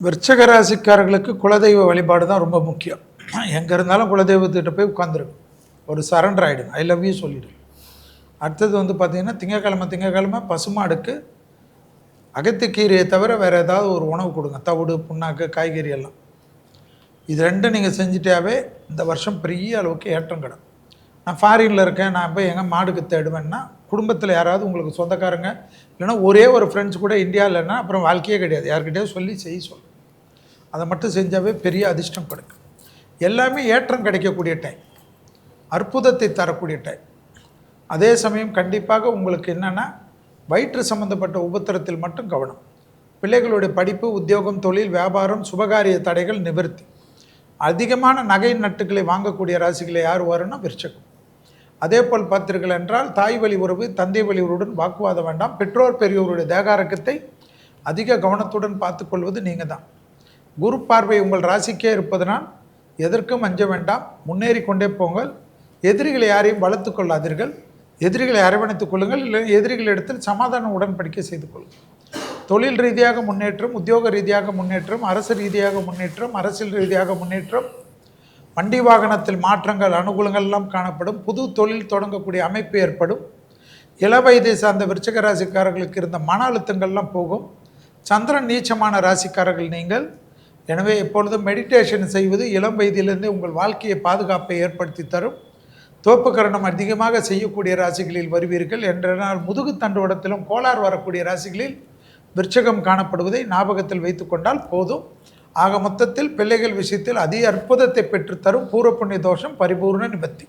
விருச்சிக ராசிக்காரர்களுக்கு குலதெய்வ வழிபாடு தான் ரொம்ப முக்கியம். எங்கே இருந்தாலும் குலதெய்வத்திட்ட போய் உட்காந்துருக்கும், ஒரு சரண்டர் ஆகிடும், ஐ லவ் யூ சொல்லிவிடும். அடுத்தது பார்த்திங்கன்னா திங்கக்கிழமை பசுமாடுக்கு அகத்திக்கீரையை தவிர வேறு ஏதாவது ஒரு உணவு கொடுங்க, தவிடு புண்ணாக்கு காய்கறி எல்லாம். இது ரெண்டும் நீங்கள் செஞ்சுட்டாவே இந்த வருஷம் பெரிய அளவுக்கு ஏற்றம் கிடும். நான் ஃபாரினில் இருக்கேன், நான் போய் எங்கள் மாடுக்கு தேடுவேன்னா குடும்பத்தில் யாராவது உங்களுக்கு சொந்தக்காரங்க இல்லைன்னா ஒரே ஒரு ஃப்ரெண்ட்ஸ் கூட இந்தியா இல்லைன்னா அப்புறம் வாழ்க்கையே கிடையாது. யார்கிட்டயோ சொல்லி சொல்லும், அதை மட்டும் செஞ்சாவே பெரிய அதிர்ஷ்டம் கிடைக்கும். எல்லாமே ஏற்றம் கிடைக்கக்கூடிய டைம், அற்புதத்தை தரக்கூடிய டைம். அதே சமயம் கண்டிப்பாக உங்களுக்கு என்னென்னா வயிற்று சம்மந்தப்பட்ட உபத்திரத்தில் மட்டும் கவனம். பிள்ளைகளுடைய படிப்பு, உத்தியோகம், தொழில், வியாபாரம், சுபகாரிய தடைகள் நிவர்த்தி. அதிகமான நகை நட்டுக்களை வாங்கக்கூடிய ராசிகளை யார் வரும்னா விருச்சிகம். அதே போல் பார்த்தீர்கள் என்றால் தாய் வழி உறவு, தந்தை வழி உறவுடன் வாக்குவாதம் வேண்டாம். பெற்றோர் பெரியோருடைய தேகாரக்கத்தை அதிக கவனத்துடன் பார்த்துக்கொள்வது நீங்கள் தான். குரு பார்வை உங்கள் ராசிக்கே இருப்பதனால் எதற்கும் அஞ்ச வேண்டாம், முன்னேறி கொண்டே போங்கள். எதிரிகளை யாரையும் வளர்த்து கொள்ளாதீர்கள், எதிரிகளை அரவணைத்துக் கொள்ளுங்கள். இல்லை எதிரிகளிடத்தில் சமாதான உடன்படிக்கை செய்து கொள்ளுங்கள். தொழில் ரீதியாக முன்னேற்றம், உத்தியோக ரீதியாக முன்னேற்றம், அரசு ரீதியாக முன்னேற்றம், அரசியல் ரீதியாக முன்னேற்றம், வண்டி வாகனத்தில் மாற்றங்கள், அனுகூலங்கள் எல்லாம் காணப்படும். புது தொழில் தொடங்கக்கூடிய அமைப்பு ஏற்படும். இளவயதை சார்ந்த விருச்சிக ராசிக்காரர்களுக்கு இருந்த மன அழுத்தங்கள்லாம் போகும். சந்திரன் நீச்சமான ராசிக்காரர்கள் நீங்கள். எனவே எப்பொழுதும் மெடிடேஷன் செய்வது இளம் வயதிலிருந்தே உங்கள் வாழ்க்கையை பாதுகாப்பை ஏற்படுத்தி தரும். தோப்புக்கரணம் அதிகமாக செய்யக்கூடிய ராசிகளில் வருவீர்கள். என்றால் முதுகு தண்டுவடத்திலும் கோளாறு வரக்கூடிய ராசிகளில் விருச்சிகம் காணப்படுவதை ஞாபகத்தில் வைத்து கொண்டால் போதும். ஆக மொத்தத்தில் பிள்ளைகள் விஷயத்தில் அதி அற்புதத்தை பெற்றுத்தரும் பூர்வ புண்ணிய தோஷம் பரிபூர்ண நிவர்த்தி.